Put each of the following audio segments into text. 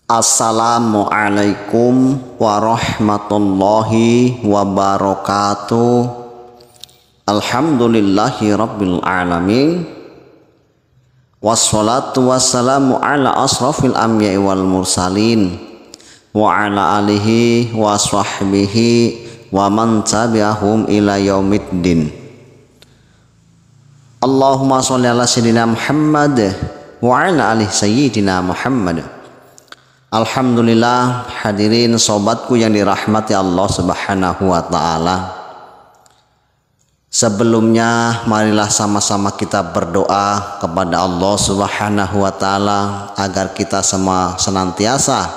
Assalamualaikum warahmatullahi wabarakatuh. Alhamdulillahi rabbil alamin. Wassalatu wassalamu ala asrafil anbiya'i wal mursalin wa ala alihi wa sahbihi wa man tabi'ahum ila yaumiddin. Allahumma sholli ala sayyidina Muhammad wa ala alihi sayyidina Muhammad. Alhamdulillah, hadirin sobatku yang dirahmati Allah Subhanahu wa ta'ala. Sebelumnya marilah sama-sama kita berdoa kepada Allah Subhanahu wa ta'ala agar kita semua senantiasa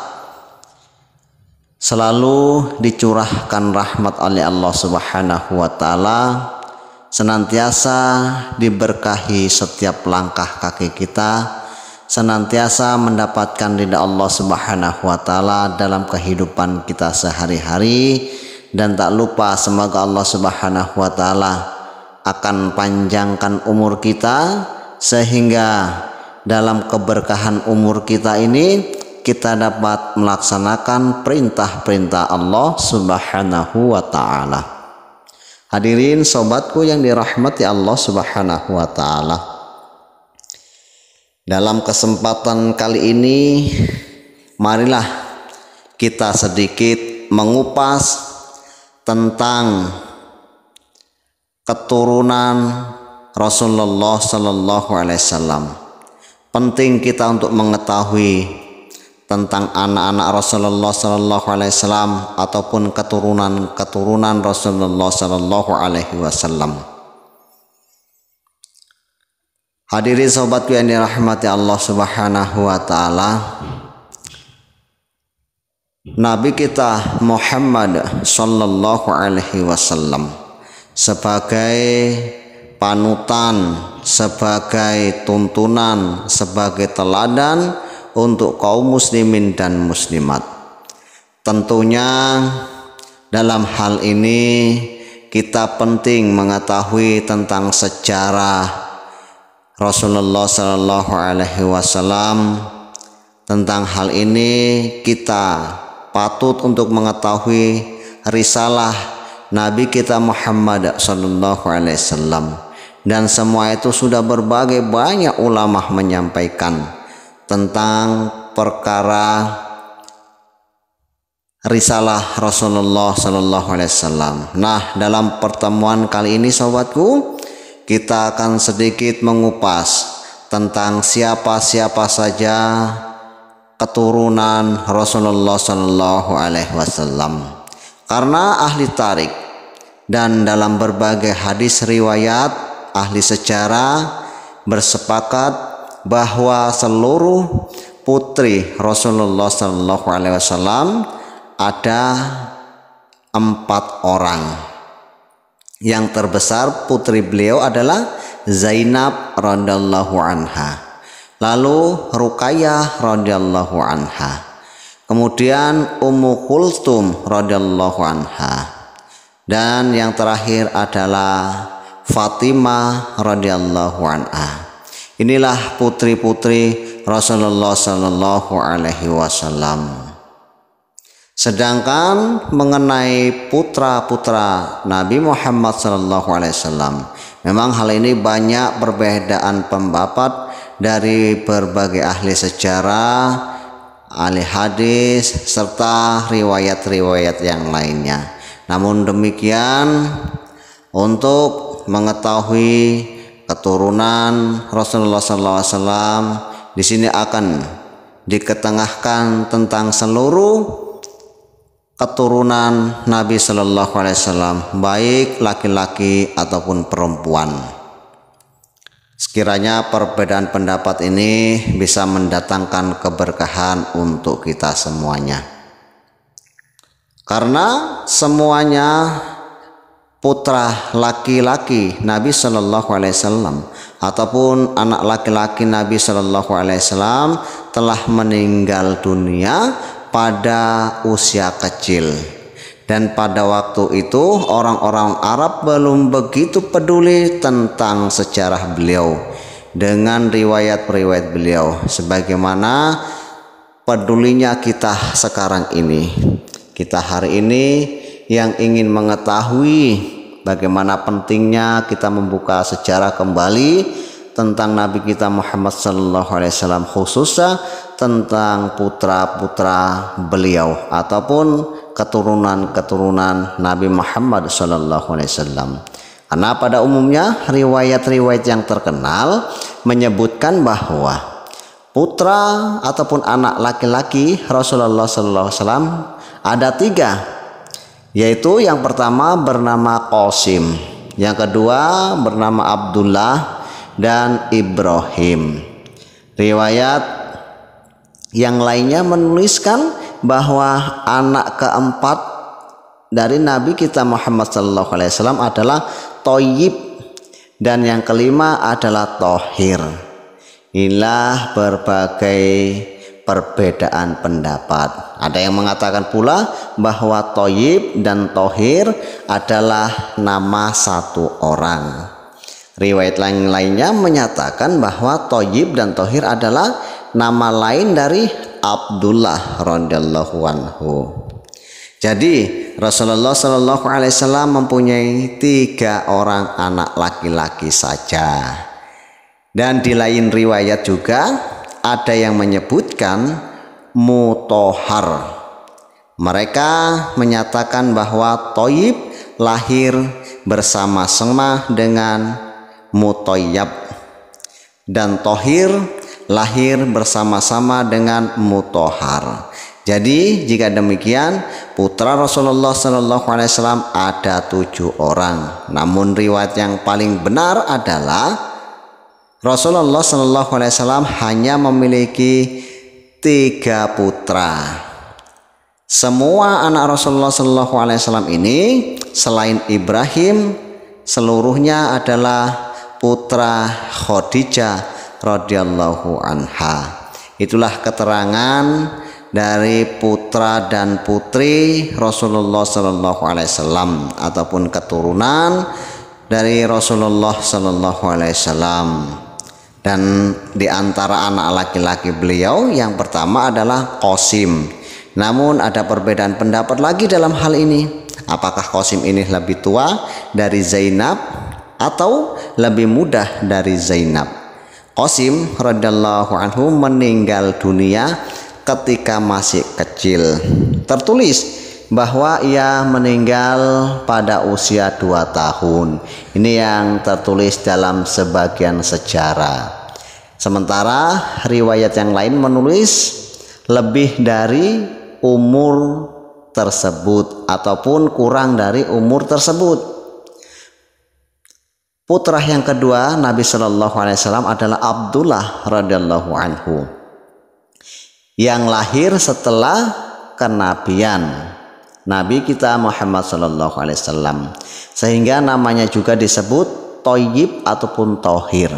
selalu dicurahkan rahmat oleh Allah Subhanahu wa ta'ala, senantiasa diberkahi setiap langkah kaki kita, senantiasa mendapatkan ridha Allah Subhanahu wa ta'ala dalam kehidupan kita sehari-hari, dan tak lupa semoga Allah Subhanahu wa ta'ala akan panjangkan umur kita sehingga dalam keberkahan umur kita ini kita dapat melaksanakan perintah-perintah Allah Subhanahu wa ta'ala. Hadirin sobatku yang dirahmati Allah Subhanahu wa ta'ala, dalam kesempatan kali ini marilah kita sedikit mengupas tentang keturunan Rasulullah Sallallahu Alaihi Wasallam. Penting kita untuk mengetahui tentang anak-anak Rasulullah Sallallahu Alaihi Wasallam ataupun keturunan Rasulullah Sallallahu Alaihi Wasallam. Hadirin sobatku yang dirahmati Allah Subhanahu wa ta'ala, Nabi kita Muhammad Sallallahu Alaihi Wasallam sebagai panutan, sebagai tuntunan, sebagai teladan untuk kaum muslimin dan muslimat. Tentunya dalam hal ini kita penting mengetahui tentang sejarah Rasulullah Sallallahu Alaihi Wasallam. Tentang hal ini kita patut untuk mengetahui risalah Nabi kita Muhammad Sallallahu Alaihi Wasallam, dan semua itu sudah berbagai banyak ulama menyampaikan tentang perkara risalah Rasulullah Sallallahu Alaihi Wasallam. Nah, dalam pertemuan kali ini sobatku, kita akan sedikit mengupas tentang siapa-siapa saja keturunan Rasulullah Sallallahu Alaihi Wasallam. Karena ahli tarik dan dalam berbagai hadis riwayat ahli sejarah bersepakat bahwa seluruh putri Rasulullah Sallallahu Alaihi Wasallam ada 4 orang. Yang terbesar putri beliau adalah Zainab radhiyallahu anha, lalu Ruqayyah radhiyallahu anha, kemudian Ummu Kulthum radhiyallahu anha, dan yang terakhir adalah Fatimah radhiyallahu anha. Inilah putri-putri Rasulullah sallallahu alaihi wasallam. Sedangkan mengenai putra-putra Nabi Muhammad SAW, memang hal ini banyak perbedaan pendapat dari berbagai ahli sejarah, ahli hadis, serta riwayat-riwayat yang lainnya. Namun demikian, untuk mengetahui keturunan Rasulullah SAW, di sini akan diketengahkan tentang seluruh keturunan Nabi Sallallahu Alaihi Wasallam, baik laki-laki ataupun perempuan. Sekiranya perbedaan pendapat ini bisa mendatangkan keberkahan untuk kita semuanya, karena semuanya putra laki-laki Nabi Sallallahu Alaihi Wasallam ataupun anak laki-laki Nabi Sallallahu Alaihi Wasallam telah meninggal dunia pada usia kecil, dan pada waktu itu orang-orang Arab belum begitu peduli tentang sejarah beliau dengan riwayat-riwayat beliau, sebagaimana pedulinya kita sekarang ini. Kita hari ini yang ingin mengetahui bagaimana pentingnya kita membuka sejarah kembali tentang Nabi kita Muhammad sallallahu alaihi wasallam, khususnya tentang putra-putra beliau ataupun keturunan-keturunan Nabi Muhammad sallallahu alaihi wasallam. Karena pada umumnya riwayat-riwayat yang terkenal menyebutkan bahwa putra ataupun anak laki-laki Rasulullah sallallahu alaihi wasallam ada 3, yaitu yang pertama bernama Qasim, yang kedua bernama Abdullah, dan Ibrahim. Riwayat yang lainnya menuliskan bahwa anak keempat dari Nabi kita Muhammad sallallahu alaihi wasallam adalah Thayyib, dan yang kelima adalah Thohir. Inilah berbagai perbedaan pendapat. Ada yang mengatakan pula bahwa Thayyib dan Thohir adalah nama satu orang. Riwayat lainnya menyatakan bahwa Thayyib dan Thohir adalah nama lain dari Abdullah radhiyallahu anhu. Jadi Rasulullah Shallallahu Alaihi Wasallam mempunyai 3 orang anak laki-laki saja. Dan di lain riwayat juga ada yang menyebutkan Mutahhar. Mereka menyatakan bahwa Thayyib lahir bersama-sama dengan Muthayyab, dan Thohir lahir bersama-sama dengan Mutahhar. Jadi jika demikian putra Rasulullah Sallallahu Alaihi Wasallam ada 7 orang. Namun riwayat yang paling benar adalah Rasulullah Sallallahu Alaihi Wasallam hanya memiliki 3 putra. Semua anak Rasulullah Sallallahu Alaihi Wasallam ini selain Ibrahim seluruhnya adalah putra Khadijah radhiyallahu anha. Itulah keterangan dari putra dan putri Rasulullah sallallahu alaihi wasallam ataupun keturunan dari Rasulullah sallallahu alaihi wasallam. Dan di antara anak laki-laki beliau yang pertama adalah Qasim. Namun ada perbedaan pendapat lagi dalam hal ini. Apakah Qasim ini lebih tua dari Zainab atau lebih muda dari Zainab? Qasim radhiyallahu anhu meninggal dunia ketika masih kecil. Tertulis bahwa ia meninggal pada usia 2 tahun. Ini yang tertulis dalam sebagian sejarah. Sementara riwayat yang lain menulis lebih dari umur tersebut ataupun kurang dari umur tersebut. Putra yang kedua Nabi Shallallahu Alaihi Wasallam adalah Abdullah radhiyallahu anhu, yang lahir setelah kenabian Nabi kita Muhammad Shallallahu Alaihi Wasallam, sehingga namanya juga disebut Thayyib ataupun Thohir.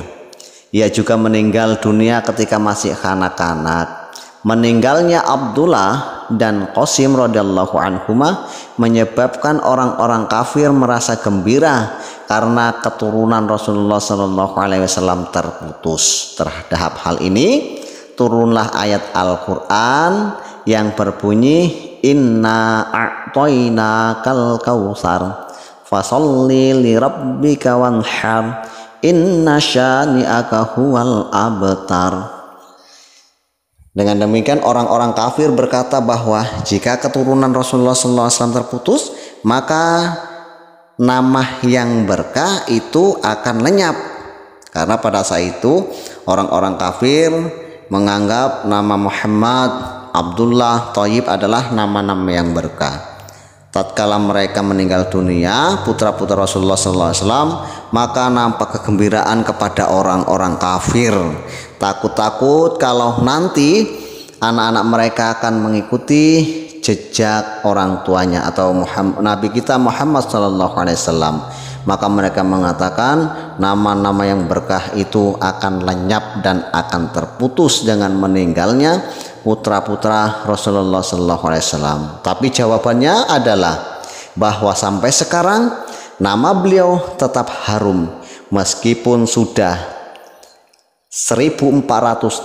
Ia juga meninggal dunia ketika masih kanak-kanak. Meninggalnya Abdullah dan Qasim radhiyallahu anhuma menyebabkan orang-orang kafir merasa gembira karena keturunan Rasulullah Shallallahu Alaihi Wasallam terputus. Terhadap hal ini turunlah ayat Al-Quran yang berbunyi Inna a'toinakal kautsar fasolli li rabbika wanhar inna syani'aka huwal abtar. Dengan demikian orang-orang kafir berkata bahwa jika keturunan Rasulullah SAW terputus, maka nama yang berkah itu akan lenyap. Karena pada saat itu orang-orang kafir menganggap nama Muhammad, Abdullah, Thayyib adalah nama-nama yang berkah. Tatkala mereka meninggal dunia, putra-putra Rasulullah SAW, maka nampak kegembiraan kepada orang-orang kafir. Takut-takut kalau nanti anak-anak mereka akan mengikuti jejak orang tuanya atau Nabi kita Muhammad SAW. Maka mereka mengatakan nama-nama yang berkah itu akan lenyap dan akan terputus dengan meninggalnya putra-putra Rasulullah SAW. Tapi jawabannya adalah bahwa sampai sekarang nama beliau tetap harum meskipun sudah 1400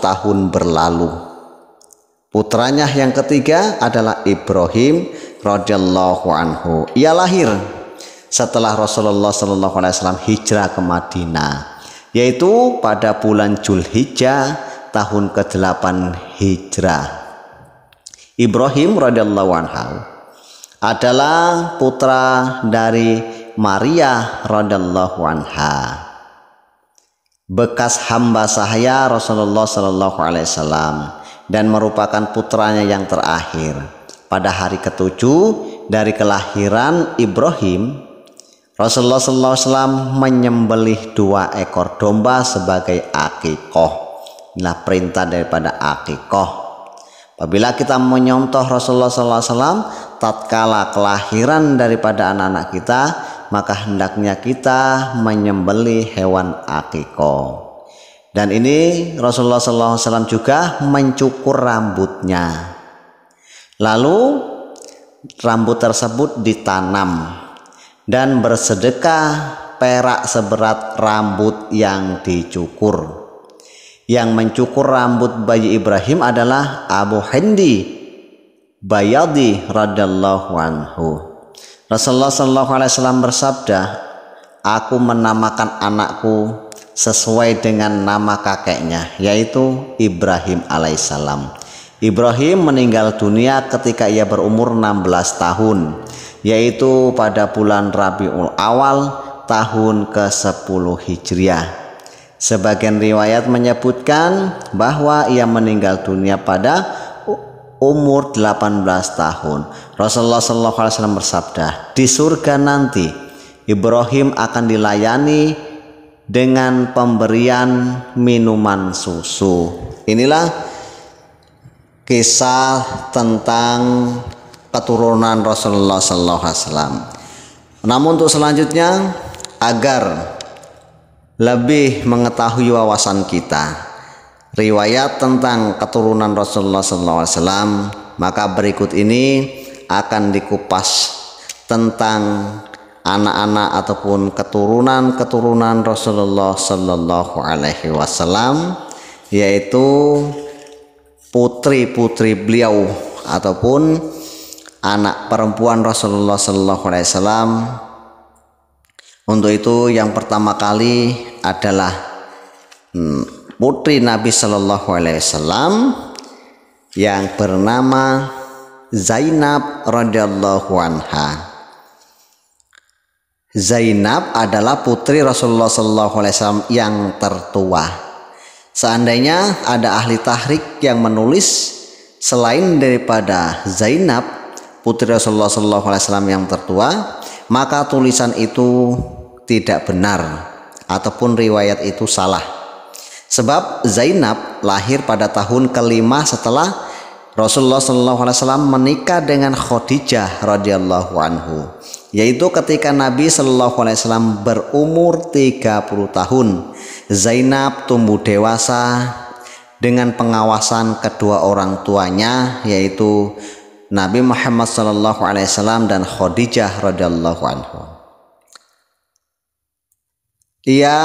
tahun berlalu. Putranya yang ketiga adalah Ibrahim radhiyallahu anhu. Ia lahir setelah Rasulullah sallallahu alaihi wasallam hijrah ke Madinah, yaitu pada bulan Dzulhijjah tahun ke-8 Hijrah. Ibrahim radhiyallahu anhu adalah putra dari Maria radhiyallahu anha, bekas hamba sahaya Rasulullah sallallahu alaihi wasallam, dan merupakan putranya yang terakhir. Pada hari ke-7 dari kelahiran Ibrahim, Rasulullah sallallahu alaihi wasallam menyembelih 2 ekor domba sebagai akikoh. Inilah perintah daripada akikoh. Apabila kita menyontoh Rasulullah sallallahu alaihi wasallam tatkala kelahiran daripada anak-anak kita, maka hendaknya kita menyembelih hewan akikoh. Dan ini Rasulullah SAW juga mencukur rambutnya. Lalu rambut tersebut ditanam dan bersedekah perak seberat rambut yang dicukur. Yang mencukur rambut bayi Ibrahim adalah Abu Hindi Bayadi radhiyallahu anhu. Rasulullah SAW bersabda, "Aku menamakan anakku sesuai dengan nama kakeknya, yaitu Ibrahim alaihissalam." Ibrahim meninggal dunia ketika ia berumur 16 tahun, yaitu pada bulan Rabiul Awal tahun ke-10 Hijriah. Sebagian riwayat menyebutkan bahwa ia meninggal dunia pada umur 18 tahun. Rasulullah SAW bersabda, "Di surga nanti Ibrahim akan dilayani dengan pemberian minuman susu." Inilah kisah tentang keturunan Rasulullah SAW. Namun untuk selanjutnya, agar lebih mengetahui wawasan kita riwayat tentang keturunan Rasulullah SAW, maka berikut ini akan dikupas tentang anak-anak ataupun keturunan Rasulullah Sallallahu Alaihi Wasallam, yaitu putri-putri beliau ataupun anak perempuan Rasulullah Sallallahu Alaihi Wasallam. Untuk itu yang pertama kali adalah putri Nabi Sallallahu Alaihi Wasallam yang bernama Zainab radhiyallahu anha. Zainab adalah putri Rasulullah SAW yang tertua. Seandainya ada ahli tahrik yang menulis selain daripada Zainab putri Rasulullah SAW yang tertua, maka tulisan itu tidak benar ataupun riwayat itu salah. Sebab Zainab lahir pada tahun ke-5 setelah Rasulullah SAW menikah dengan Khadijah radhiyallahu anhu, yaitu ketika Nabi SAW berumur 30 tahun. Zainab tumbuh dewasa dengan pengawasan kedua orang tuanya, yaitu Nabi Muhammad SAW dan Khadijah radhiyallahu anhu. Ia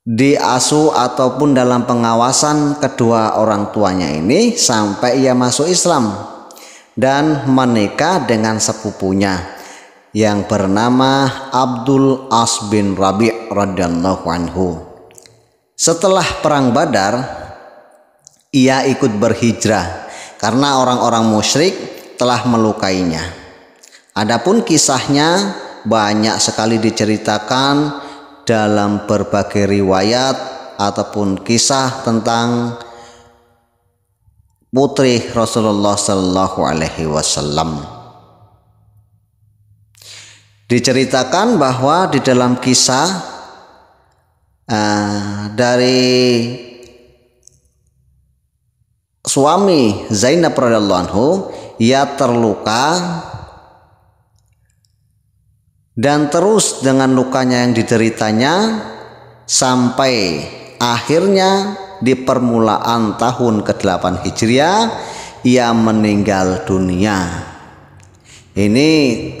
diasuh ataupun dalam pengawasan kedua orang tuanya ini sampai ia masuk Islam dan menikah dengan sepupunya yang bernama Abdul As bin Rabi' radhiyallahu anhu. Setelah perang Badar, ia ikut berhijrah karena orang-orang musyrik telah melukainya. Adapun kisahnya banyak sekali diceritakan dalam berbagai riwayat ataupun kisah tentang putri Rasulullah Sallallahu Alaihi Wasallam. Diceritakan bahwa di dalam kisah dari suami Zainab radhiyallahu anhu, ia terluka dan terus dengan lukanya yang dideritanya sampai akhirnya di permulaan tahun ke-8 Hijriah ia meninggal dunia. Ini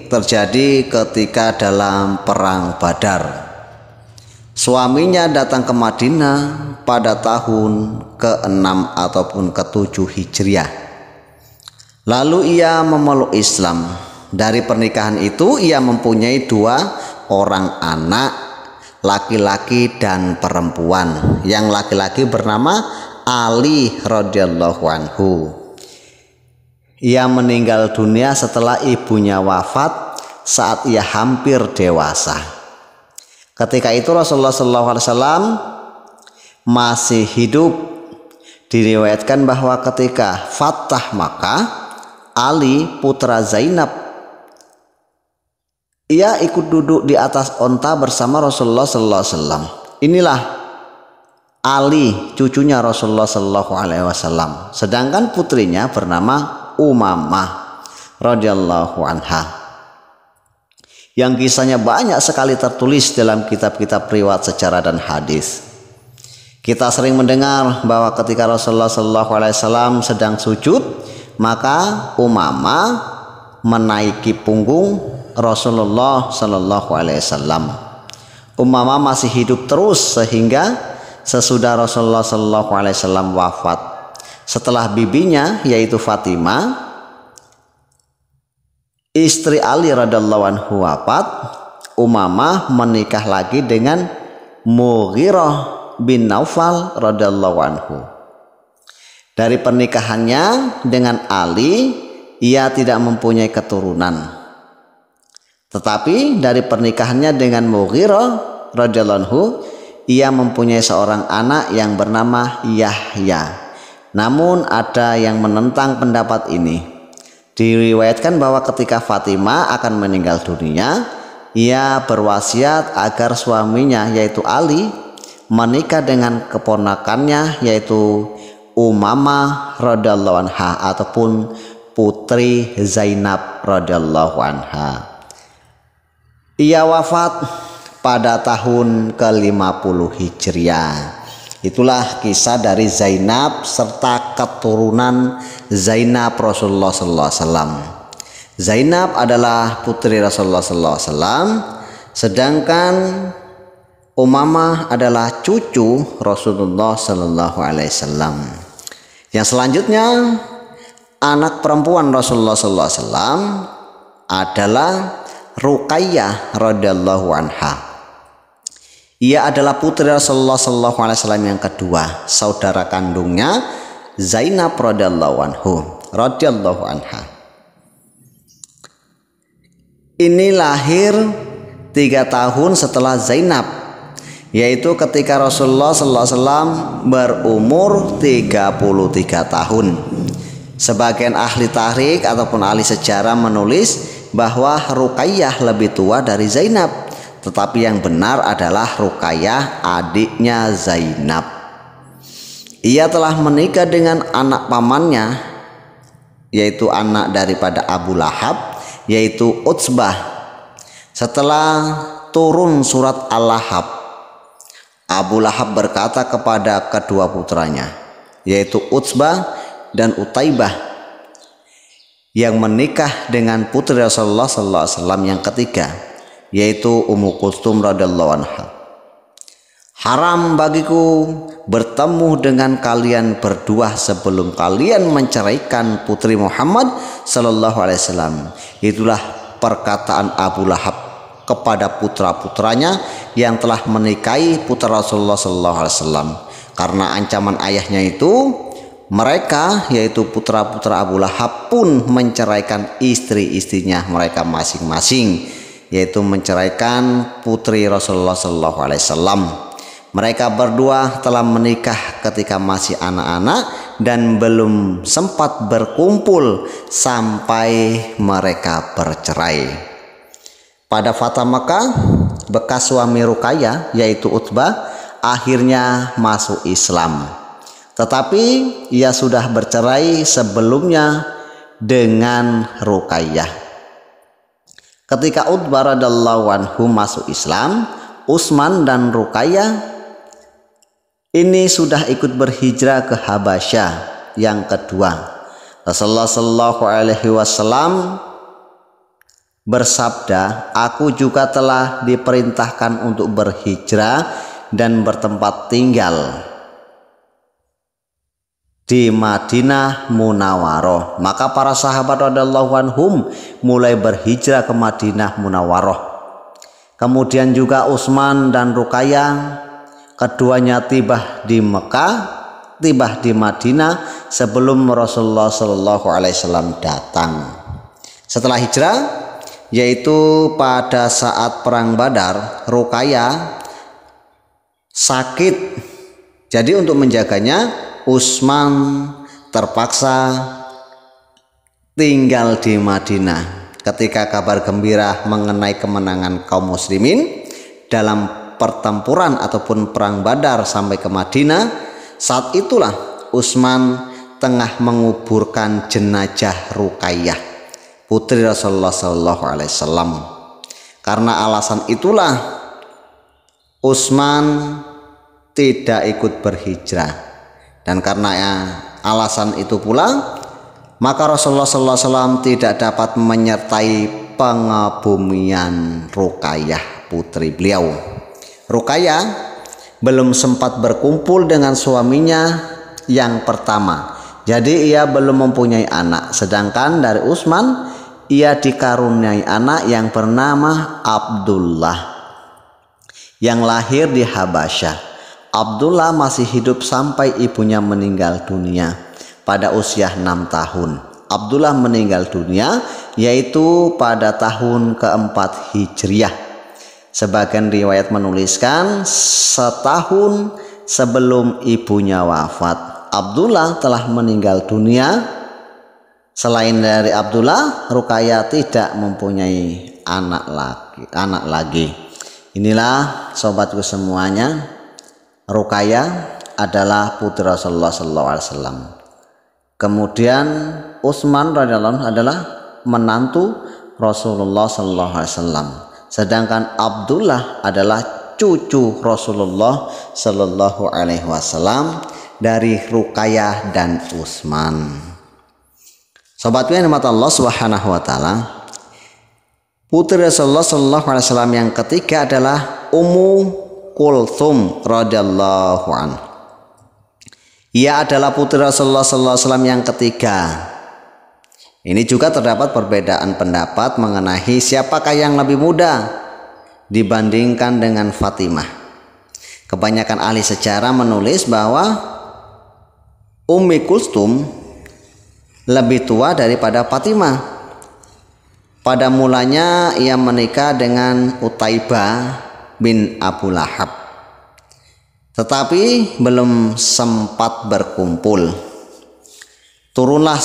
terjadi ketika dalam perang Badar. Suaminya datang ke Madinah pada tahun ke-6 ataupun ke-7 Hijriah. Lalu ia memeluk Islam. Dari pernikahan itu ia mempunyai 2 orang anak, laki-laki dan perempuan. Yang laki-laki bernama Ali radhiyallahu anhu. Ia meninggal dunia setelah ibunya wafat saat ia hampir dewasa. Ketika itu Rasulullah SAW masih hidup. Diriwayatkan bahwa ketika Fatah Makkah, Ali putra Zainab, ia ikut duduk di atas onta bersama Rasulullah SAW. Inilah Ali, cucunya Rasulullah SAW. Sedangkan putrinya bernama Umamah radhiyallahu anha, yang kisahnya banyak sekali tertulis dalam kitab-kitab riwayat sejarah dan hadis. Kita sering mendengar bahwa ketika Rasulullah SAW sedang sujud, maka Umamah menaiki punggung Rasulullah SAW. Umamah masih hidup terus sehingga sesudah Rasulullah SAW wafat. Setelah bibinya yaitu Fatimah, istri Ali radhiyallahu anhu wafat, Umamah menikah lagi dengan Mughirah bin Naufal radhiyallahu anhu. Dari pernikahannya dengan Ali, ia tidak mempunyai keturunan. Tetapi dari pernikahannya dengan Mughirah radhiyallahu anhu, ia mempunyai seorang anak yang bernama Yahya. Namun ada yang menentang pendapat ini. Diriwayatkan bahwa ketika Fatimah akan meninggal dunia, ia berwasiat agar suaminya yaitu Ali menikah dengan keponakannya yaitu Umamah radhiyallahu anha ataupun putri Zainab radhiyallahu anha. Ia wafat pada tahun ke-50 Hijriah. Itulah kisah dari Zainab serta keturunan Zainab Rasulullah SAW. Zainab adalah putri Rasulullah SAW, sedangkan Umamah adalah cucu Rasulullah SAW. Yang selanjutnya, anak perempuan Rasulullah SAW adalah Ruqayyah radhiyallahu anha. Ia adalah putri Rasulullah SAW yang kedua, saudara kandungnya Zainab radhiyallahu anha. Ini lahir 3 tahun setelah Zainab, yaitu ketika Rasulullah SAW berumur 33 tahun. Sebagian ahli tahrikh ataupun ahli sejarah menulis bahwa Ruqayyah lebih tua dari Zainab, tetapi yang benar adalah Ruqayyah adiknya Zainab. Ia telah menikah dengan anak pamannya, yaitu anak daripada Abu Lahab, yaitu Utsbah. Setelah turun surat Al-Lahab, Abu Lahab berkata kepada kedua putranya, yaitu Utsbah dan Utaibah, yang menikah dengan putri Rasulullah SAW yang ketiga, yaitu Ummu Kulthum radhiyallahu anha. Haram bagiku bertemu dengan kalian berdua sebelum kalian menceraikan putri Muhammad sallallahu alaihi wasallam. Itulah perkataan Abu Lahab kepada putra-putranya yang telah menikahi putra Rasulullah sallallahu alaihi wasallam. Karena ancaman ayahnya itu, mereka yaitu putra-putra Abu Lahab pun menceraikan istri-istrinya mereka masing-masing, yaitu menceraikan putri Rasulullah sallallahu alaihi wasallam. Mereka berdua telah menikah ketika masih anak-anak dan belum sempat berkumpul sampai mereka bercerai. Pada Fatah Makkah, bekas suami Ruqayyah yaitu Utbah akhirnya masuk Islam. Tetapi ia sudah bercerai sebelumnya dengan Ruqayyah. Ketika Utbah radhiyallahu anhu masuk Islam, Utsman dan Ruqayyah ini sudah ikut berhijrah ke Habasyah yang kedua. Rasulullah sallallahu alaihi wasallam bersabda, "Aku juga telah diperintahkan untuk berhijrah dan bertempat tinggal di Madinah Munawwaroh. Maka para sahabat radhiyallahu anhum mulai berhijrah ke Madinah Munawwaroh. Kemudian juga Utsman dan Ruqayyah, keduanya tiba di Mekah, tiba di Madinah sebelum Rasulullah Shallallahu Alaihi Wasallam datang. Setelah hijrah, yaitu pada saat perang Badar, Ruqayyah sakit. Jadi untuk menjaganya, Utsman terpaksa tinggal di Madinah. Ketika kabar gembira mengenai kemenangan kaum muslimin dalam pertempuran ataupun perang Badar sampai ke Madinah, saat itulah Utsman tengah menguburkan jenazah Ruqayyah, putri Rasulullah Shallallahu Alaihi Wasallam. Karena alasan itulah Utsman tidak ikut berhijrah, dan karena alasan itu pula maka Rasulullah Sallallahu Alaihi Wasallam tidak dapat menyertai pengebumian Ruqayyah, putri beliau. Ruqayyah belum sempat berkumpul dengan suaminya yang pertama, jadi ia belum mempunyai anak. Sedangkan dari Utsman, ia dikaruniai anak yang bernama Abdullah yang lahir di Habasyah. Abdullah masih hidup sampai ibunya meninggal dunia pada usia 6 tahun. Abdullah meninggal dunia yaitu pada tahun keempat Hijriah. Sebagian riwayat menuliskan setahun sebelum ibunya wafat. Abdullah telah meninggal dunia. Selain dari Abdullah, Ruqayyah tidak mempunyai anak lagi. Inilah sobatku semuanya, Ruqayyah adalah putri Rasulullah Sallallahu Alaihi Wasallam. Kemudian Utsman radhiyallahu anhu adalah menantu Rasulullah Sallallahu Alaihi Wasallam. Sedangkan Abdullah adalah cucu Rasulullah Sallallahu Alaihi Wasallam dari Ruqayyah dan Utsman. Sobatku yang dimata Allah Subhanahu Wa Taala, putri Rasulullah Sallallahu Alaihi Wasallam yang ketiga adalah Ummu Kulthum radhiyallahu anha. Ia adalah putri Rasulullah Sallallahu Alaihi Wasallam yang ketiga. Ini juga terdapat perbedaan pendapat mengenai siapakah yang lebih muda dibandingkan dengan Fatimah. Kebanyakan ahli sejarah menulis bahwa Ummi Kulthum lebih tua daripada Fatimah. Pada mulanya ia menikah dengan Utaibah bin Abu Lahab, tetapi belum sempat berkumpul. Turunlah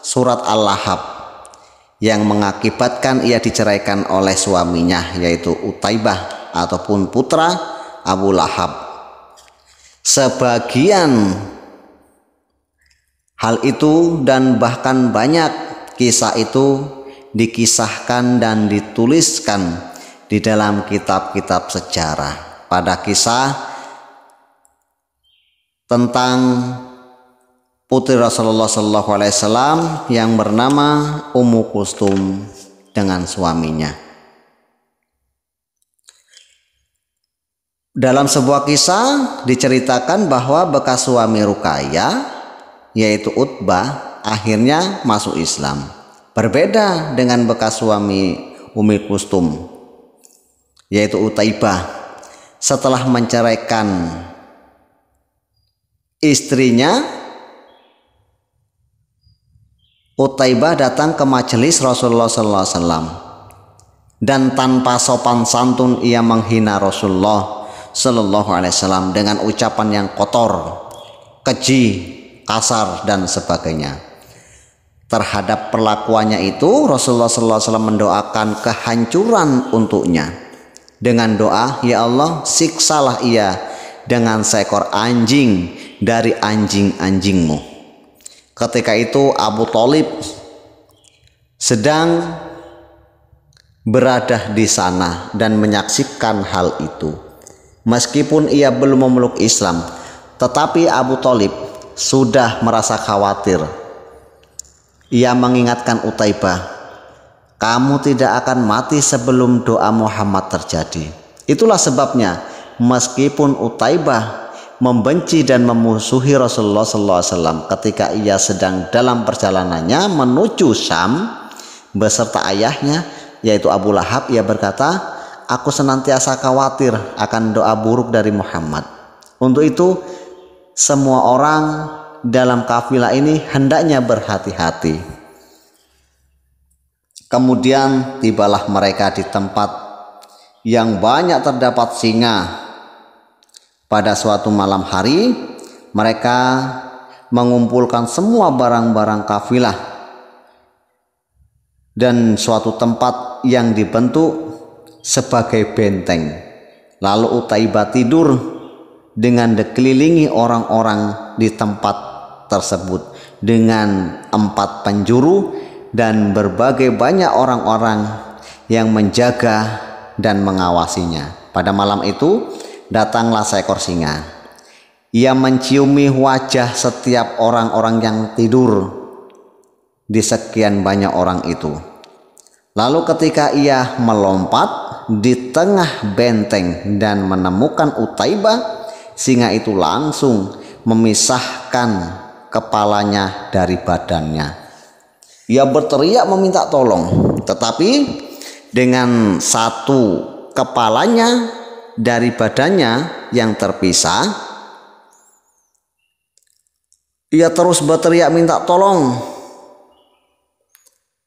surat Al-Lahab yang mengakibatkan ia diceraikan oleh suaminya, yaitu Utaibah ataupun putra Abu Lahab. Sebagian hal itu dan bahkan banyak kisah itu dikisahkan dan dituliskan di dalam kitab-kitab sejarah. Pada kisah tentang putri Rasulullah Sallallahu Alaihi Wasallam yang bernama Ummu Kulthum dengan suaminya. Dalam sebuah kisah diceritakan bahwa bekas suami Ruqayyah yaitu Utbah akhirnya masuk Islam. Berbeda dengan bekas suami Ummi Kulthum yaitu Utaibah. Setelah menceraikan istrinya, Utaibah datang ke majelis Rasulullah Sallallahu Alaihi Wasallam dan tanpa sopan santun ia menghina Rasulullah Sallallahu Alaihi Wasallam dengan ucapan yang kotor, keji, kasar dan sebagainya. Terhadap perlakuannya itu Rasulullah Sallallahu Alaihi Wasallam mendoakan kehancuran untuknya dengan doa, ya Allah siksalah ia dengan seekor anjing dari anjing-anjingmu. Ketika itu Abu Thalib sedang berada di sana dan menyaksikan hal itu. Meskipun ia belum memeluk Islam, tetapi Abu Thalib sudah merasa khawatir. Ia mengingatkan Utaibah, kamu tidak akan mati sebelum doa Muhammad terjadi. Itulah sebabnya meskipun Utaibah membenci dan memusuhi Rasulullah SAW ketika ia sedang dalam perjalanannya menuju Syam beserta ayahnya yaitu Abu Lahab, ia berkata, aku senantiasa khawatir akan doa buruk dari Muhammad. Untuk itu semua orang dalam kafilah ini hendaknya berhati-hati. Kemudian tibalah mereka di tempat yang banyak terdapat singa. Pada suatu malam hari mereka mengumpulkan semua barang-barang kafilah dan suatu tempat yang dibentuk sebagai benteng. Lalu Utaibah tidur dengan dikelilingi orang-orang di tempat tersebut dengan 4 penjuru dan berbagai banyak orang-orang yang menjaga dan mengawasinya. Pada malam itu datanglah seekor singa. Ia menciumi wajah setiap orang-orang yang tidur di sekian banyak orang itu. Lalu ketika ia melompat di tengah benteng dan menemukan Utaibah, singa itu langsung memisahkan kepalanya dari badannya. Ia berteriak meminta tolong, tetapi dengan satu kepalanya dari badannya yang terpisah, ia terus berteriak minta tolong,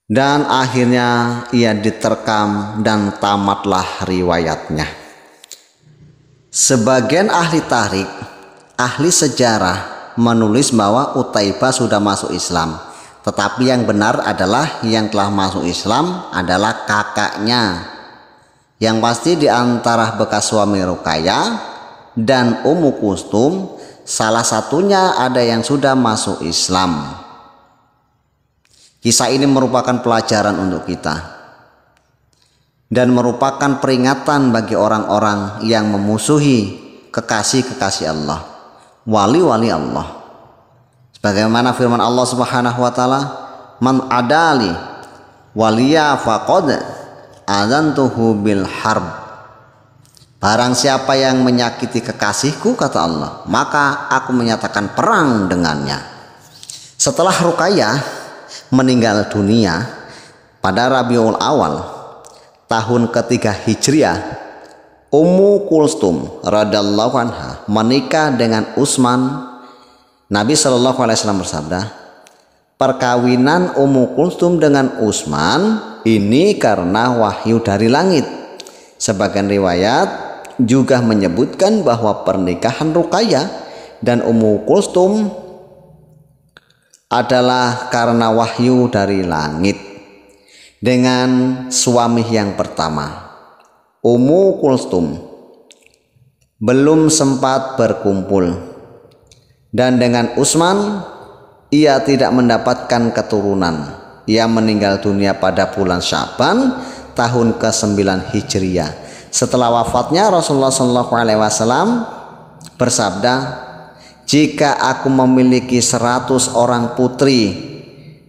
dan akhirnya ia diterkam dan tamatlah riwayatnya. Sebagian ahli tarikh, ahli sejarah menulis bahwa Utaibah sudah masuk Islam, tetapi yang benar adalah yang telah masuk Islam adalah kakaknya. Yang pasti di antara bekas suami Ruqayyah dan Ummu Kulsum, salah satunya ada yang sudah masuk Islam. Kisah ini merupakan pelajaran untuk kita dan merupakan peringatan bagi orang-orang yang memusuhi kekasih-kekasih Allah, wali-wali Allah. Sebagaimana firman Allah Subhanahu wa taala, "Man adali waliya faqad adzantuhu bil harb." Barang siapa yang menyakiti kekasihku, kata Allah, maka aku menyatakan perang dengannya. Setelah Ruqayyah meninggal dunia pada Rabiul Awal tahun ketiga Hijriah, Ummu Kulsum radhiyallahu anha menikah dengan Utsman. Nabi Shallallahu Alaihi Wasallam bersabda, perkawinan Ummu Kulsum dengan Utsman ini karena wahyu dari langit. Sebagian riwayat juga menyebutkan bahwa pernikahan Ruqayyah dan Ummu Kulsum adalah karena wahyu dari langit dengan suami yang pertama. Ummu Kulsum belum sempat berkumpul, dan dengan Utsman ia tidak mendapatkan keturunan. Ia meninggal dunia pada bulan Sya'ban tahun ke-9 Hijriah. Setelah wafatnya Rasulullah SAW bersabda, jika aku memiliki 100 orang putri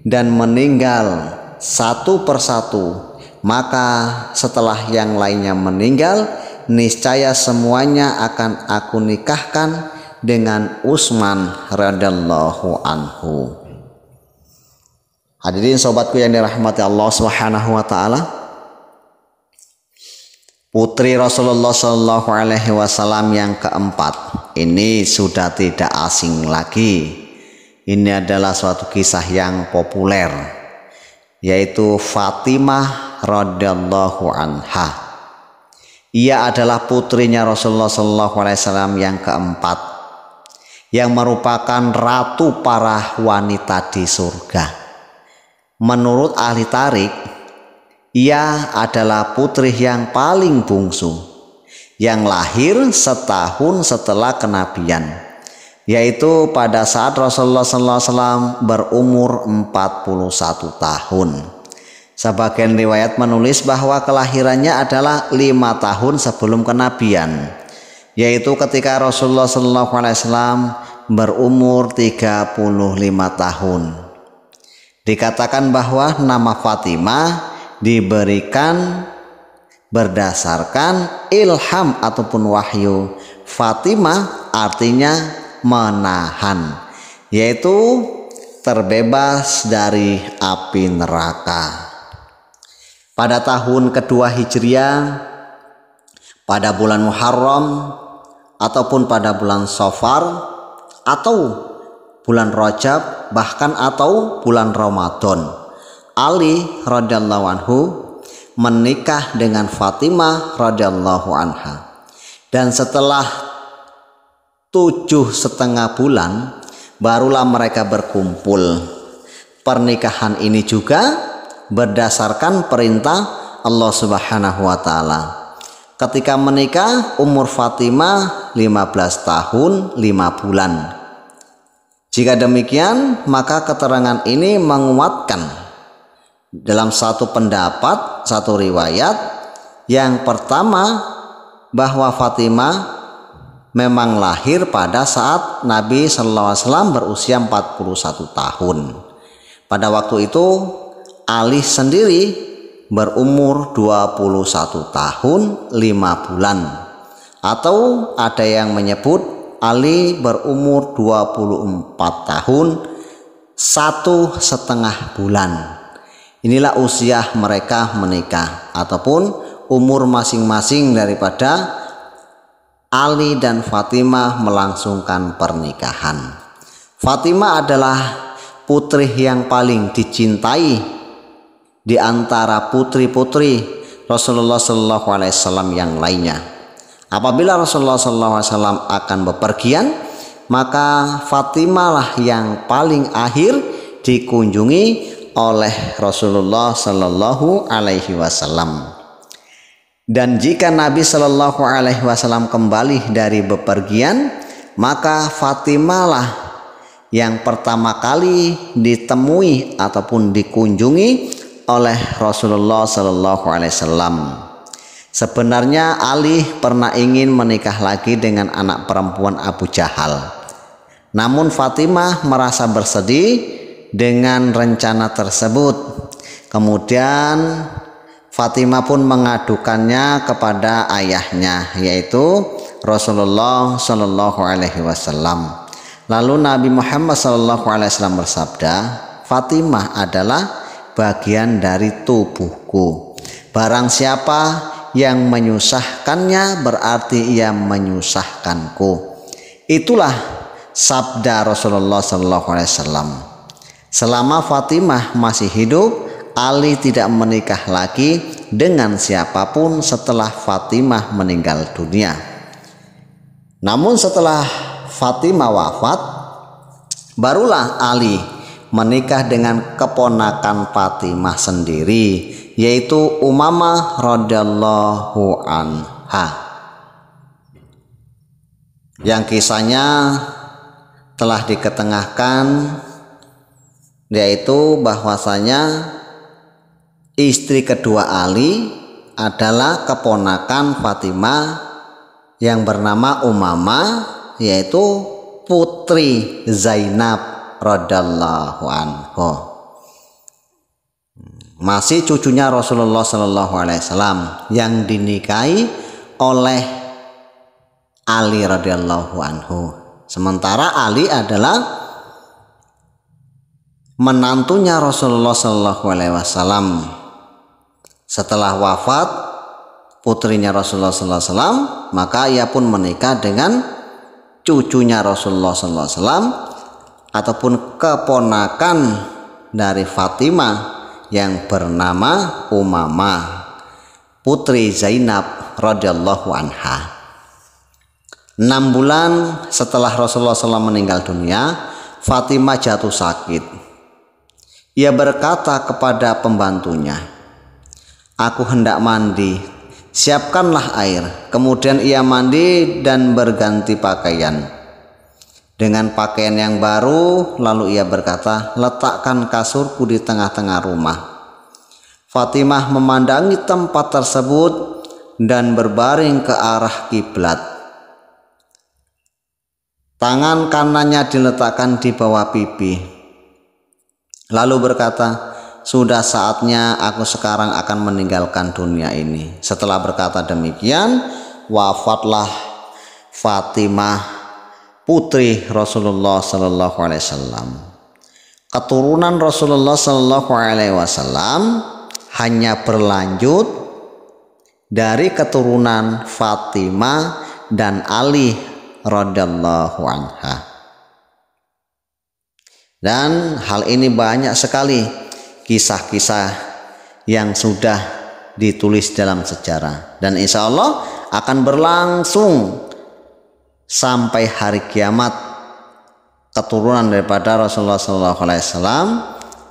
dan meninggal satu persatu, maka setelah yang lainnya meninggal, niscaya semuanya akan aku nikahkan dengan Utsman radhiyallahu anhu. Hadirin sobatku yang dirahmati Allah Subhanahu wa taala, putri Rasulullah Shallallahu Alaihi Wasallam yang keempat ini sudah tidak asing lagi. Ini adalah suatu kisah yang populer, yaitu Fatimah radhiyallahu anha. Ia adalah putrinya Rasulullah Shallallahu Alaihi Wasallam yang keempat, yang merupakan ratu para wanita di surga. Menurut ahli tarikh, ia adalah putri yang paling bungsu, yang lahir setahun setelah kenabian, yaitu pada saat Rasulullah SAW berumur 41 tahun. Sebagian riwayat menulis bahwa kelahirannya adalah 5 tahun sebelum kenabian, yaitu ketika Rasulullah SAW berumur 35 tahun. Dikatakan bahwa nama Fatimah diberikan berdasarkan ilham ataupun wahyu. Fatimah artinya menahan, yaitu terbebas dari api neraka. Pada tahun kedua Hijriah, pada bulan Muharram ataupun pada bulan Safar atau bulan Rajab, bahkan atau bulan Ramadan, Ali radhiyallahu anhu menikah dengan Fatimah radhiyallahu anha. Dan setelah 7,5 bulan barulah mereka berkumpul. Pernikahan ini juga berdasarkan perintah Allah Subhanahu wa taala. Ketika menikah, umur Fatimah 15 tahun 5 bulan. Jika demikian, maka keterangan ini menguatkan dalam satu pendapat, satu riwayat. Yang pertama, bahwa Fatimah memang lahir pada saat Nabi Shallallahu Alaihi Wasallam berusia 41 tahun. Pada waktu itu Ali sendiri berumur 21 tahun 5 bulan, atau ada yang menyebut Ali berumur 24 tahun 1,5 bulan. Inilah usia mereka menikah, ataupun umur masing-masing daripada Ali dan Fatimah melangsungkan pernikahan. Fatimah adalah putri yang paling dicintai di antara putri-putri Rasulullah Sallallahu Alaihi Wasallam yang lainnya. Apabila Rasulullah Sallallahu Alaihi Wasallam akan bepergian, maka Fatimah lah yang paling akhir dikunjungi oleh Rasulullah Sallallahu Alaihi Wasallam. Dan jika Nabi Shallallahu Alaihi Wasallam kembali dari bepergian, maka Fatimah lah yang pertama kali ditemui ataupun dikunjungi oleh Rasulullah Shallallahu Alaihi Wasallam. Sebenarnya Ali pernah ingin menikah lagi dengan anak perempuan Abu Jahal. Namun Fatimah merasa bersedih dengan rencana tersebut. Kemudian Fatimah pun mengadukannya kepada ayahnya, yaitu Rasulullah Shallallahu Alaihi Wasallam. Lalu Nabi Muhammad Shallallahu Alaihi Wasallam bersabda, Fatimah adalah bagian dari tubuhku. Barang siapa yang menyusahkannya berarti ia menyusahkanku. Itulah sabda Rasulullah Shallallahu Alaihi Wasallam. Selama Fatimah masih hidup, Ali tidak menikah lagi dengan siapapun setelah Fatimah meninggal dunia. Namun setelah Fatimah wafat, barulah Ali menikah dengan keponakan Fatimah sendiri, yaitu Umamah radhiyallahu anha, yang kisahnya telah diketengahkan, yaitu bahwasanya istri kedua Ali adalah keponakan Fatimah yang bernama Umamah, yaitu putri Zainab radhiyallahu anha. Masih cucunya Rasulullah Sallallahu Alaihi Wasallam yang dinikahi oleh Ali radhiyallahu anhu. Sementara Ali adalah menantunya Rasulullah Sallallahu Alaihi Wasallam. Setelah wafat putrinya Rasulullah Sallallahu Alaihi Wasallam, maka ia pun menikah dengan cucunya Rasulullah Sallallahu Alaihi Wasallam ataupun keponakan dari Fatimah yang bernama Umamah, putri Zainab radhiyallahu anha. 6 bulan setelah Rasulullah SAW meninggal dunia, Fatimah jatuh sakit. Ia berkata kepada pembantunya, "Aku hendak mandi, siapkanlah air." Kemudian ia mandi dan berganti pakaian dengan pakaian yang baru. Lalu ia berkata, "Letakkan kasurku di tengah-tengah rumah." Fatimah memandangi tempat tersebut dan berbaring ke arah kiblat. Tangan kanannya diletakkan di bawah pipi. Lalu berkata, sudah saatnya aku sekarang akan meninggalkan dunia ini. Setelah berkata demikian, wafatlah Fatimah putri Rasulullah sallallahu alaihi wasallam. Keturunan Rasulullah sallallahu alaihi wasallam hanya berlanjut dari keturunan Fatimah dan Ali radhiyallahu anha. Dan hal ini banyak sekali kisah-kisah yang sudah ditulis dalam sejarah, dan insya Allah akan berlangsung sampai hari kiamat keturunan daripada Rasulullah SAW,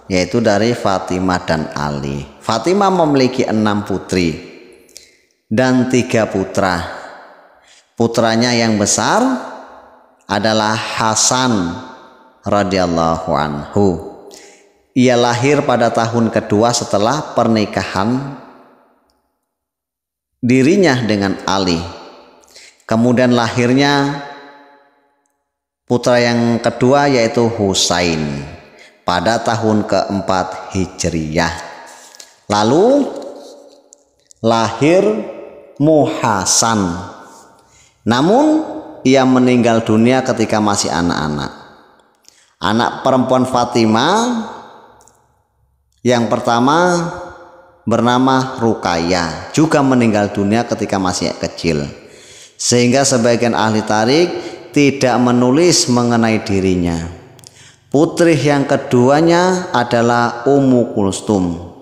yaitu dari Fatimah dan Ali. Fatimah memiliki 6 putri dan 3 putra. Putranya yang besar adalah Hasan radhiyallahu anhu. Ia lahir pada tahun kedua setelah pernikahan dirinya dengan Ali. Kemudian lahirnya putra yang kedua yaitu Husain pada tahun keempat Hijriyah. Lalu lahir Muhasan, namun ia meninggal dunia ketika masih anak-anak. Anak perempuan Fatimah yang pertama bernama Ruqayyah, juga meninggal dunia ketika masih kecil, sehingga sebagian ahli tarik tidak menulis mengenai dirinya. Putri yang keduanya adalah Ummu Kulsum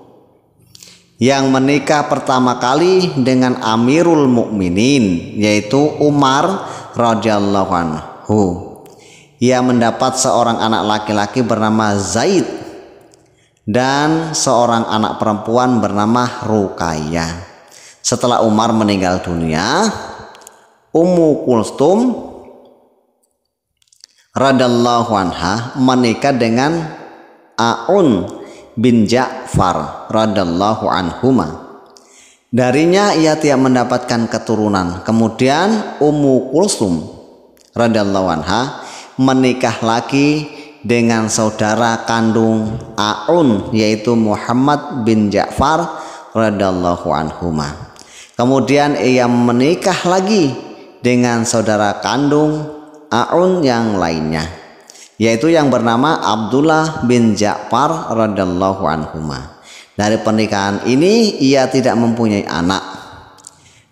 yang menikah pertama kali dengan Amirul Mukminin, yaitu Umar radhiyallahu anhu. Ia mendapat seorang anak laki-laki bernama Zaid dan seorang anak perempuan bernama Ruqayyah. Setelah Umar meninggal dunia, Ummu Kulsum radhiyallahu anha menikah dengan Aun bin Ja'far radhiyallahu anhuma. Darinya ia tidak mendapatkan keturunan. Kemudian Ummu Kulsum radhiyallahu anha menikah lagi dengan saudara kandung Aun, yaitu Muhammad bin Ja'far radhiyallahu anhuma. Kemudian ia menikah lagi dengan saudara kandung Aun yang lainnya, yaitu yang bernama Abdullah bin Ja'far radhiyallahu anhuma. Dari pernikahan ini ia tidak mempunyai anak,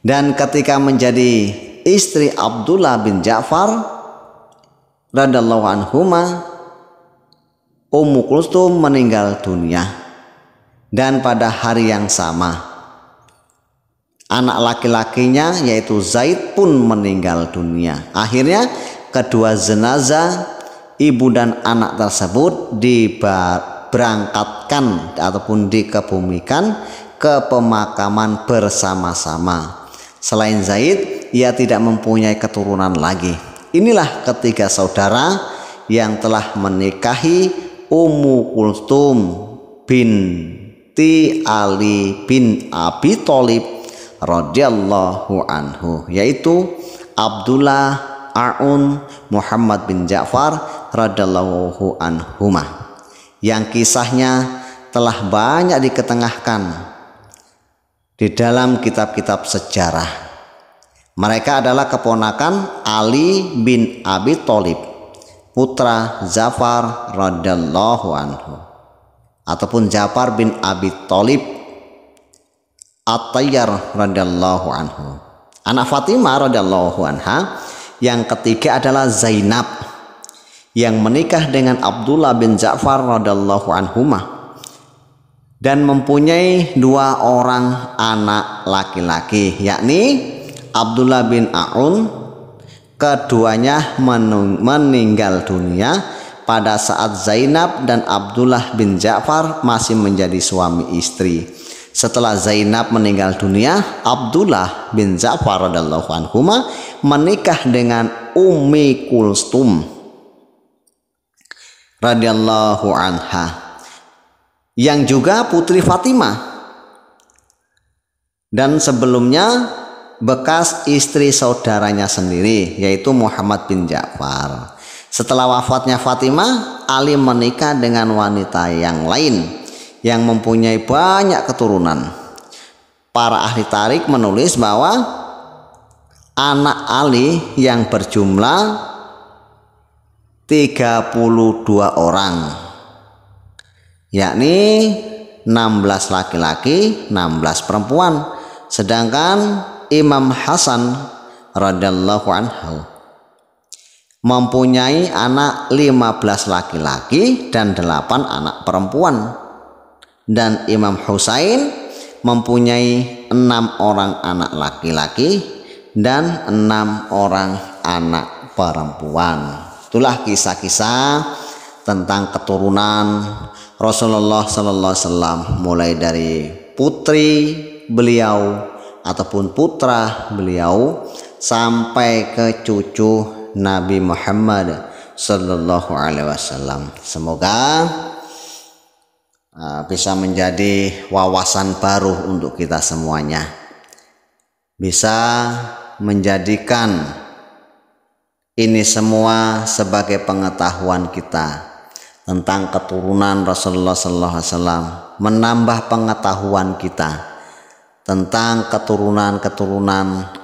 dan ketika menjadi istri Abdullah bin Ja'far radhiyallahu anhuma, Ummu Kulsum meninggal dunia, dan pada hari yang sama anak laki-lakinya yaitu Zaid pun meninggal dunia. Akhirnya kedua jenazah ibu dan anak tersebut diberangkatkan ataupun dikebumikan ke pemakaman bersama-sama. Selain Zaid, ia tidak mempunyai keturunan lagi. Inilah ketiga saudara yang telah menikahi Ummu Kulsum binti Ali bin Abi Thalib radhiyallahu anhu, yaitu Abdullah, Aun, Muhammad bin Ja'far radhiyallahu anhuma, yang kisahnya telah banyak diketengahkan di dalam kitab-kitab sejarah. Mereka adalah keponakan Ali bin Abi Thalib, putra Ja'far radhiyallahu anhu, ataupun Ja'far bin Abi Thalib At-Tayyar radhiyallahu anhu. Anak Fatimah radhiyallahu anha yang ketiga adalah Zainab, yang menikah dengan Abdullah bin Ja'far radhiyallahu anhuma dan mempunyai 2 orang anak laki-laki, yakni Abdullah bin Aun. Keduanya meninggal dunia pada saat Zainab dan Abdullah bin Ja'far masih menjadi suami istri. Setelah Zainab meninggal dunia, Abdullah bin Ja'far radhiyallahu anhuma menikah dengan Ummi Kulsum radhiyallahu anha, yang juga putri Fatimah dan sebelumnya bekas istri saudaranya sendiri, yaitu Muhammad bin Ja'far. Setelah wafatnya Fatimah, Ali menikah dengan wanita yang lain, yang mempunyai banyak keturunan. Para ahli tarik menulis bahwa anak Ali yang berjumlah 32 orang, yakni 16 laki-laki, 16 perempuan. Sedangkan Imam Hasan radhiyallahu anhu mempunyai anak 15 laki-laki dan 8 anak perempuan. Dan Imam Husain mempunyai 6 orang anak laki-laki dan 6 orang anak perempuan. Itulah kisah-kisah tentang keturunan Rasulullah sallallahu alaihi wasallam, mulai dari putri beliau ataupun putra beliau sampai ke cucu Nabi Muhammad sallallahu alaihi wasallam. Semoga bisa menjadi wawasan baru untuk kita semuanya, bisa menjadikan ini semua sebagai pengetahuan kita tentang keturunan Rasulullah sallallahu alaihi wasallam, menambah pengetahuan kita tentang keturunan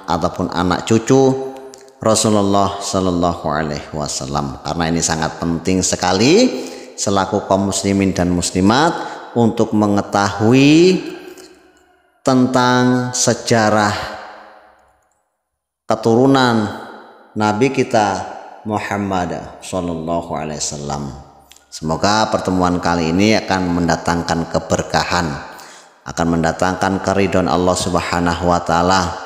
ataupun anak cucu Rasulullah sallallahu alaihi wasallam, karena ini sangat penting sekali selaku kaum muslimin dan muslimat untuk mengetahui tentang sejarah keturunan Nabi kita Muhammad sallallahu alaihi wasallam. Semoga pertemuan kali ini akan mendatangkan keberkahan, akan mendatangkan keridhaan Allah Subhanahu wa taala.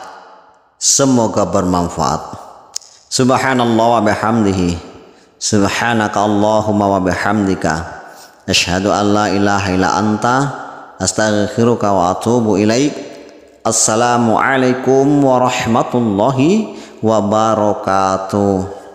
Semoga bermanfaat. Subhanallah wa bihamdihi, subhanaka Allahumma wa bihamdika, asyhadu an la ilaha illa anta, astaghfiruka wa atubu ilaik. Assalamualaikum warahmatullahi wabarakatuh.